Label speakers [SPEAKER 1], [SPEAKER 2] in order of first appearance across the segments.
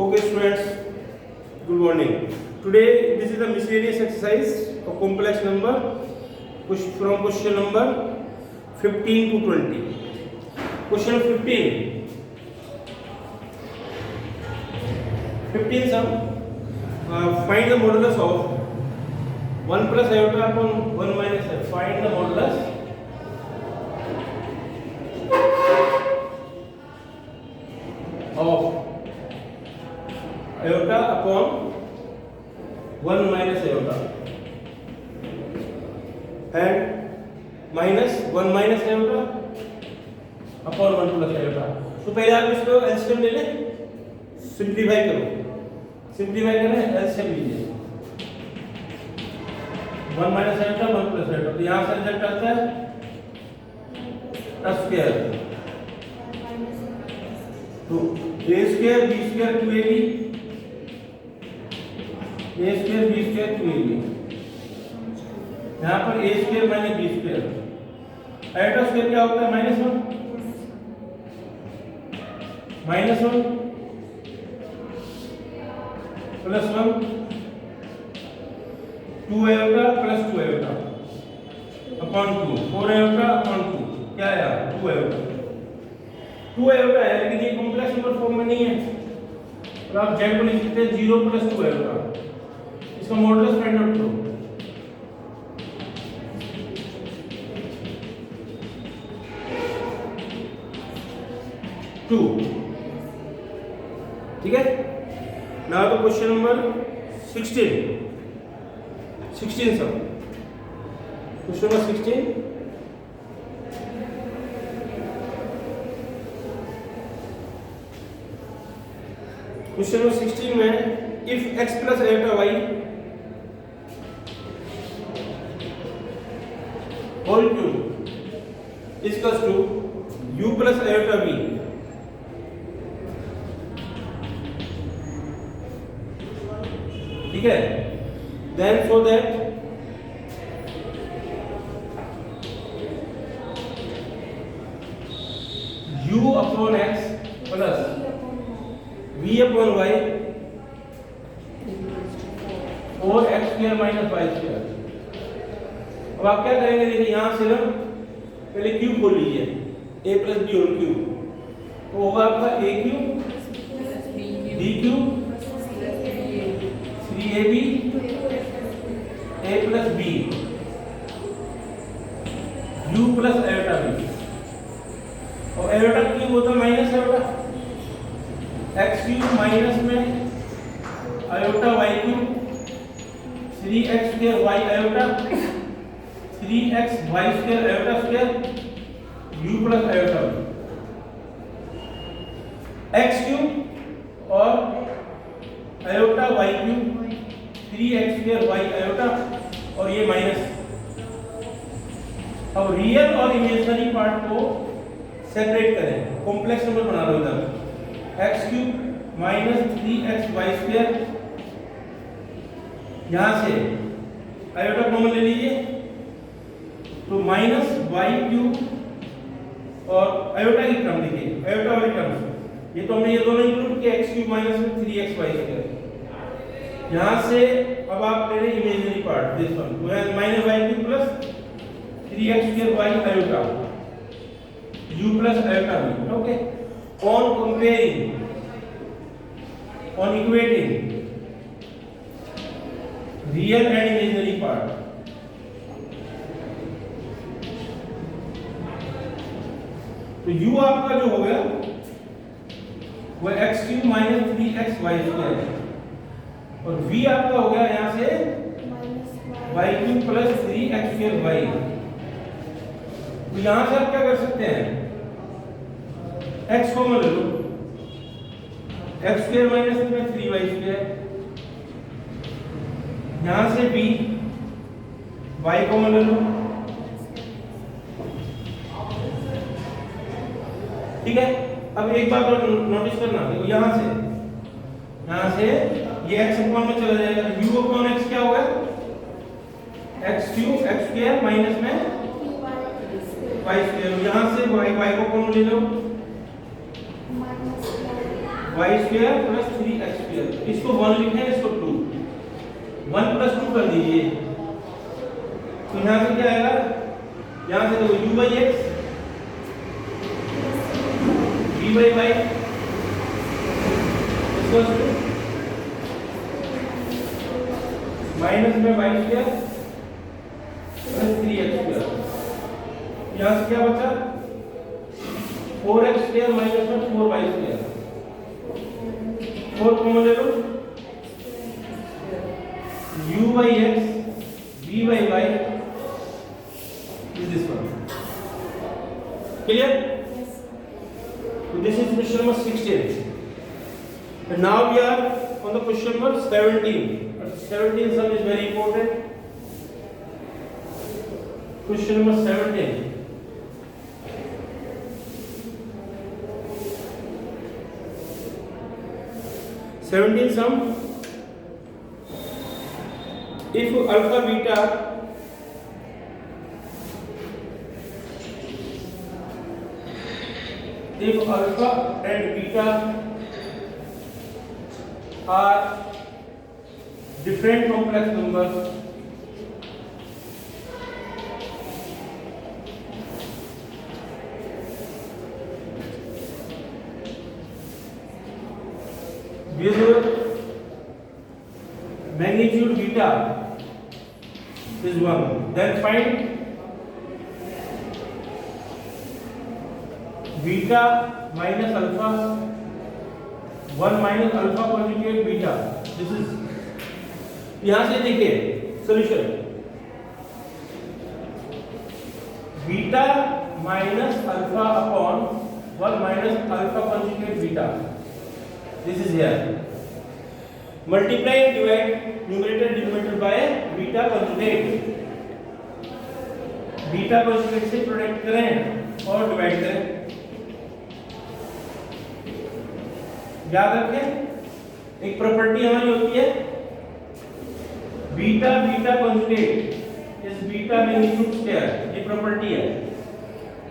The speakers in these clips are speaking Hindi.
[SPEAKER 1] Okay, students, good morning. Today, this is a miscellaneous exercise of complex number from question number 15 to 20. Question 15. 15 sum. Find the modulus of 1 plus iota upon 1 minus f. Find the modulus of iota upon 1 minus iota and minus 1 minus iota upon 1 plus iota. तो पहले आप इसको एलसीएम ले लें, सिंप्लीफाई करो, सिंप्लीफाई करें, एलसीएम लीजिए 1 माइनस iota 1 प्लस iota, तो यहाँ से रिजल्ट आता है स्क्वायर, तो a square b square 2ab, a square b square 2ab, यहाँ पर a square minus b square, iota square क्या होता है -1 plus 1 2 iota plus 2 iota upon 2 4 iota upon 2 क्या है यार 2 iota है, लेकिन ये कॉम्प्लेक्स नंबर फॉर्म में नहीं है, तो आप z को लिख सकते हैं 0 प्लस 2 iota, इसका मॉडुलस फाइंड आउट करो। ठीक है, now the question number 16 sum, question number 16। Question number 16 में if x plus iota y whole cube equals to u plus iota v, ठीक है, then so that u upon x plus v upon y और x square minus y square. अब आप क्या करेंगे, देखिए यहां से ना पहले क्यूब खोल लीजिए, a plus b whole cube, तो होगा आपका a cube b cube 3ab a plus b u plus iota b, और iota क्यूब होता है minus iota, x cube minus में iota y cube 3x square y iota 3x y square iota square u plus iota b, x cube और iota y cube 3x square y iota और ये माइनस। अब रियल और इमेजिनरी पार्ट को सेपरेट करें, कॉम्प्लेक्स नंबर बना लो इधर, x cube minus 3x y square, यहां से iota कॉमन ले लीजिए, तो माइनस y क्यूब और iota की टर्म देखिए, iota वाली टर्म ये तो हमने ये दोनों इंक्लूड किया, x क्यूब माइनस में 3x y स्क्वायर, यहां से अब आप ले रहे हैं imaginary part, this one minus y cube plus 3x square y iota u plus iota v, okay. On comparing, on equating real and imaginary part, तो u आपका जो हो गया वो x cube minus 3x y square, और v आपका हो गया यहां से y cube plus 3x square y। तो यहां से आप क्या कर सकते हैं, x कॉमन ले लो, x स्क्वायर माइनस में 3y स्क्वायर, यहां से b y कॉमन ले लो, ठीक है। अब एक बात और नोटिस करना, देखो यहां से ये x अपॉन में चला जाएगा, u अपॉन x क्या होगा, x cube x square minus में y स्क्वायर, यहां से y को कॉमन ले लो, y square plus 3x square, इसको 1 लिखें, इसको 2, 1 प्लस 2 कर दीजिए, तो यहाँ से क्या आएगा, यहाँ से देखो u by x v by y minus में y square plus 3x square, यहाँ से क्या बचा 4x स्क्वायर माइनस में 4y स्क्वायर, 4 कॉमन ले लो, u by x v by Y is this one. Clear? So this is question number 16. And now we are on the question number 17. 17 sum is very important. Question number 17. Sum. If alpha beta and beta are different complex numbers, with magnitude beta is 1, then find beta minus alpha, 1 minus alpha conjugate beta. This is, यहाँ से देखिए solution, beta minus alpha upon 1 minus alpha conjugate beta. This is here. Multiply and divide numerator denominator by beta conjugate. Beta conjugate से प्रोडक्ट करें और डिवाइड करें. याद रखें एक प्रॉपर्टी हमारी होती है beta beta conjugate is beta magnitude square, ये प्रॉपर्टी है.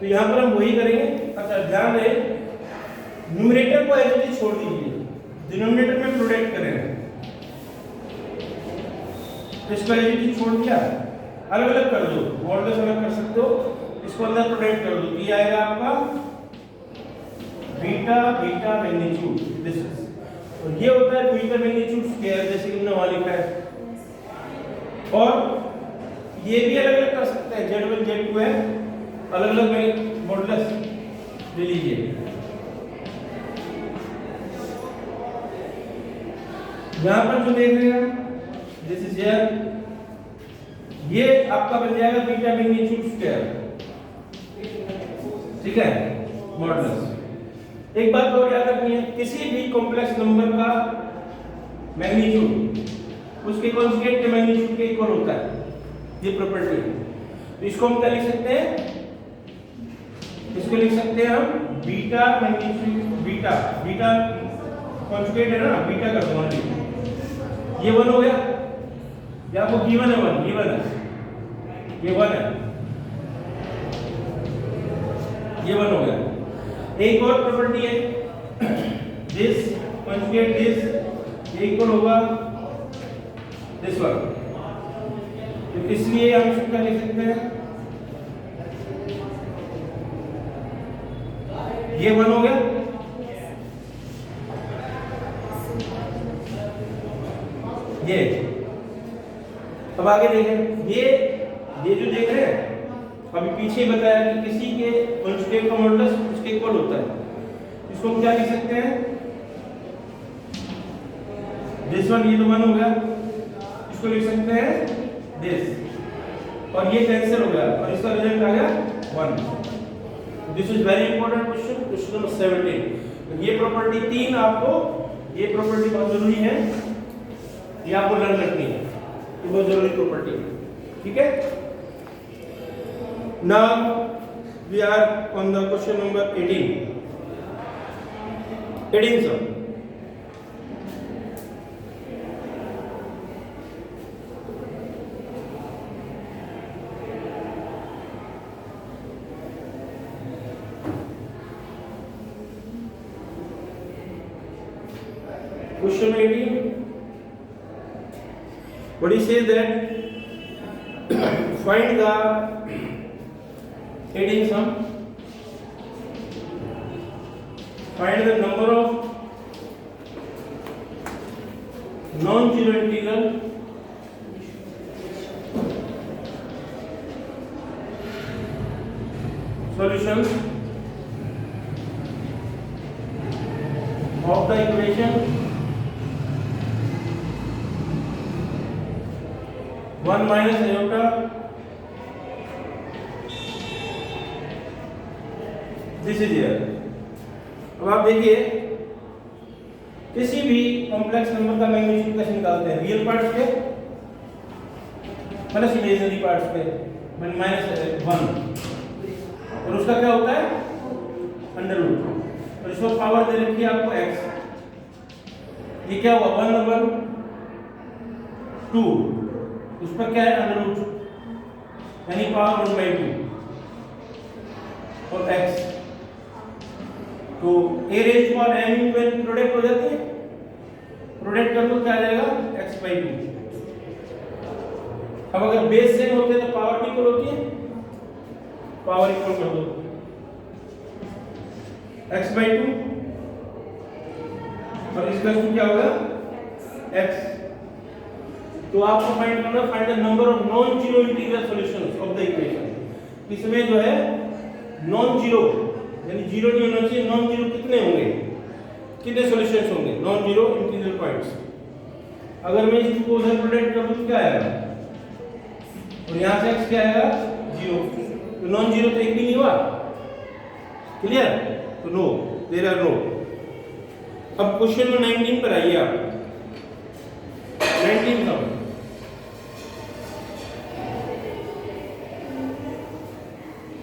[SPEAKER 1] तो यहां पर हम वही करेंगे. अच्छा ध्यान रहे न्यूमरेटर को एज इट इज छोड़ दीजिए, डिनोमिनेटर में प्रोडक्ट करें. इसको एज इट इज छोड़ दिया, अलग अलग कर दो, मॉडुलस अलग कर सकते हो, इसको अंदर प्रोडक्ट कर दो. ये आएगा आपका beta beta magnitude. This is, और ये होता है बीटा मैग्नीट्यूड स्क्वायर, जैसे कि हमने वहां लिखा है. और ये भी अलग अलग कर सकते हैं, z1 z2 है, अलग अलग मॉडुलस ले लीजिए. यहां पर जो देख रहे हैं दिस इज हियर, ये आपका बन जाएगा बीटा मैग्नीट्यूड स्क्वायर. ठीक है, मॉडुलस. एक बात और याद रखनी है, किसी भी कॉम्प्लेक्स नंबर का मैग्नीट्यूड उसके कॉन्जुगेट के मैग्नीट्यूड के इक्वल होता है. ये प्रॉपर्टी है. तो इसको हम क्या लिख सकते हैं, इसको लिख सकते हैं हम beta magnitude beta, beta conjugate है ना, बीटा कर दो ओनली. ये 1 हो गया, या आपको गिवन है 1, गिवन है, ये 1 है, ये 1 हो गया. एक और प्रॉपर्टी है दिस कॉन्जुगेट दिस इक्वल होगा दिस वन. तो इसलिए हम इसको क्या लिख सकते हैं, ये 1 हो गया, ये. अब आगे देखें, ये जो देख रहे हैं अभी पीछे बताया कि किसी के कॉन्जुगेट का मॉडुलस उसके इक्वल होता है. इसको हम क्या लिख सकते हैं, दिस वन, ये तो 1 हो गया, इसको लिख सकते हैं दिस, और ये कैंसिल हो गया और इसका रिजल्ट आ गया 1. This is very important question, question number 17. ये प्रॉपर्टी 3 आपको, ये प्रॉपर्टी बहुत जरूरी है, ये आपको लर्न करनी है, ये बहुत जरूरी प्रॉपर्टी है. ठीक है. Now we are on the question number 18. 18 sir. Question 18. What he says that find the 18 sum. Find the number of non-zero integral solutions of the equation 1 minus iota this is here. अब आप देखिए किसी भी कॉम्प्लेक्स नंबर का मैग्नीट्यूड कैसे निकालते हैं, रियल पार्ट्स पे प्लस इमेजिनरी पार्ट्स पे -1 और उसका क्या होता है अंडर रूट और इसको पावर दे रखी है आपको x। ये क्या हुआ 1/2 उस पर क्या है अंडर रूट यानी पावर 1/2 और x तो a raise to power n में प्रोडक्ट हो जाती है, प्रोडक्ट कर दो क्या आ जाएगा x/2। अब अगर बेस सेम होते हैं तो पावर इक्वल होती है, पावर इक्वल कर दो x/2 और इसका क्या होगा x। तो आपको फाइंड करना find the number of non zero integral solutions of the equation. इसमें जो है नॉन जीरो यानी जीरो नहीं होना चाहिए, नॉन जीरो कितने होंगे, कितने सॉल्यूशंस होंगे नॉन जीरो इंटीग्रल पॉइंट्स। अगर मैं इसको उधर प्रोडक्ट कर दूं तो क्या आएगा और यहां से x क्या आएगा 0 तो नॉन जीरो तो एक भी नहीं हुआ, क्लियर। तो नो देयर आर नो। अब क्वेश्चन नंबर 19 पर आइए आप 19 का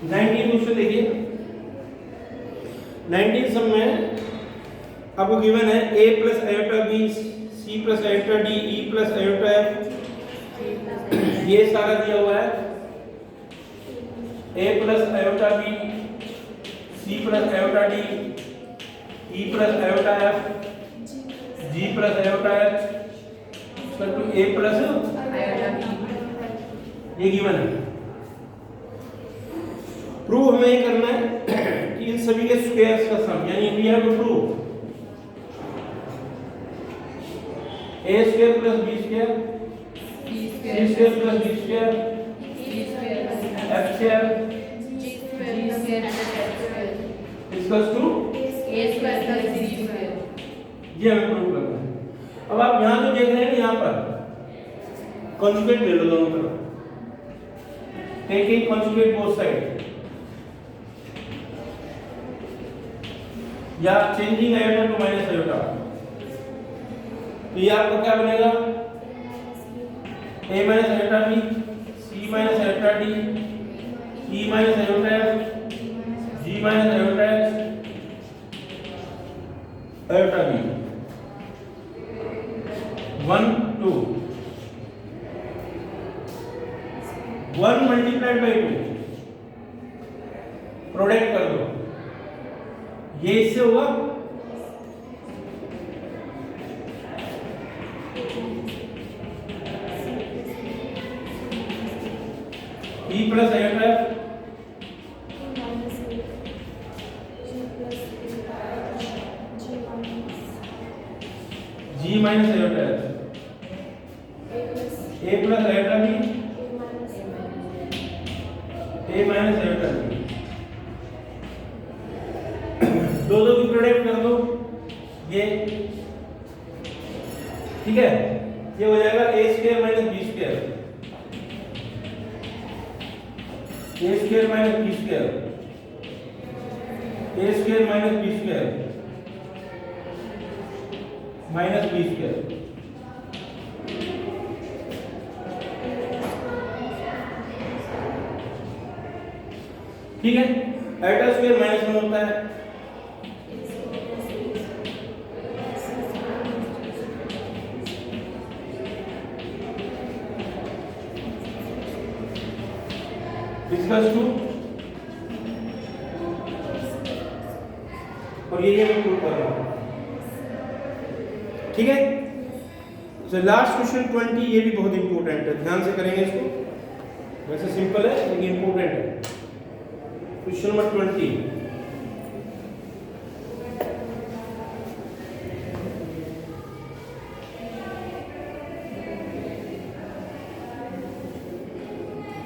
[SPEAKER 1] 19 क्वेश्चन देखिए 19 सम में आपको गिवन है a plus iota b c plus iota d e plus iota f ये सारा दिया हुआ है a plus iota b c plus iota d e plus iota f g plus iota h equal to a plus iota b ये गिवन है। प्रूव हमें ये करना है कि इन सभी के स्क्वायर्स का सम यानी we have to prove a square plus b square c square plus d square f square equals to a square plus c square. ये हमें प्रूव करना है। अब आप यहां जो देख रहे हैं यहां पर कॉन्जुगेट ले लो दोनों तरफ, take a conjugate both side या changing iota to minus iota. तो ये आपका क्या बनेगा a minus iota b c minus iota d e minus iota f g minus iota h iota b 1 2 1 multiplied by 2 product कर दो ये इससे हुआ e plus iota g minus iota a plus iota b a minus iota b दो दो की प्रोडक्ट कर दो ये ठीक है। ये हो जाएगा a square minus b square a square minus b square a square minus b square minus b square. ठीक है आयोटा स्क्वायर माइनस 1 होता है इक्वल्स टू और ये मैं प्रूव कर रहा हूं ठीक है। तो लास्ट क्वेश्चन 20, ये भी बहुत इंपॉर्टेंट है, ध्यान से करेंगे इसको। वैसे सिंपल है लेकिन इंपॉर्टेंट है। क्वेश्चन नंबर 20,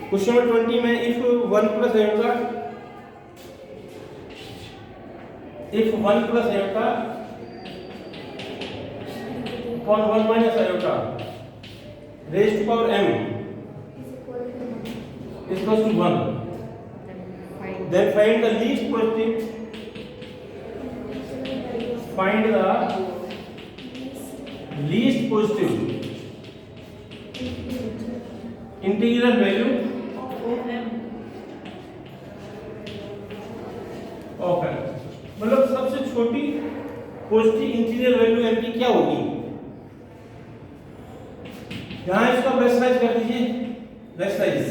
[SPEAKER 1] क्वेश्चन नंबर 20 में if 1 plus iota upon 1 minus iota raised to power m is equals to 1, then find the least positive integral value of m। मतलब सबसे छोटी पॉजिटिव इंटीरियर वैल्यू m की क्या होगी। यहां इसको रेशनलाइज कर दीजिए, रेशनलाइज,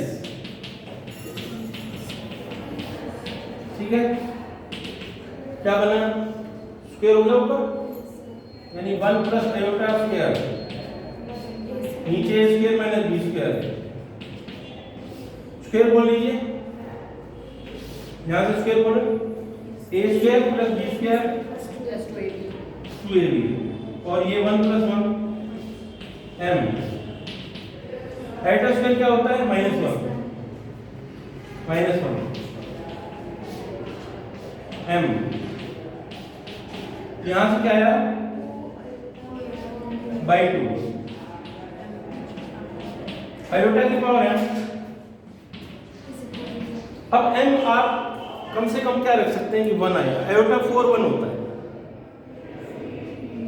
[SPEAKER 1] ठीक है। क्या बना, स्क्वायर हो गया ऊपर, यानी 1 प्लस आयोटा स्क्वायर, नीचे a square minus b square, square बोल लीजिए, यहां से स्क्वायर बोलो, a square plus b square 2ab, और ये 1 प्लस 1 m। आयोटा स्क्वायर क्या होता है, -1 m। यहां से क्या आया, /2 आयोटा की पावर m। अब m आप कम से कम क्या रख सकते हैं कि 1 आएगा। आयोटा 4 1 होता है,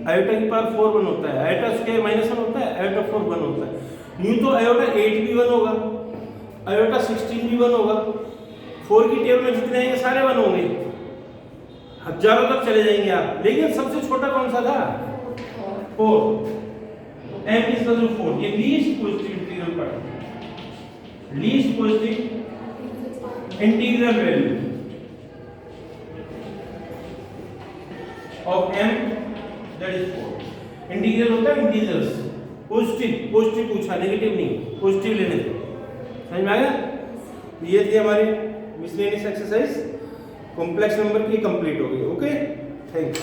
[SPEAKER 1] आयोटा की पावर 4 1 होता है, आयोटा स्क्वायर -1 होता है, आयोटा 4 1 होता है। यूं तो आयोटा 8 भी 1 होगा, आयोटा 16 भी 1 होगा। 4 की टेबल में जितने आएंगे सारे 1 होंगे, हजारों तक चले जाएंगे आप, लेकिन सबसे छोटा कौन सा था, 4। m इज इक्वल टू 4, ये least positive integral part, least positive integral value of m, that is 4। Integral होता है इंटीजर्स, पॉजिटिव पूछा, नेगेटिव नहीं, पॉजिटिव लेने थे। समझ में आ गया। ये थी हमारी मिसलेनियस एक्सरसाइज, कॉम्प्लेक्स नंबर की कंप्लीट हो गई। Okay, thank you.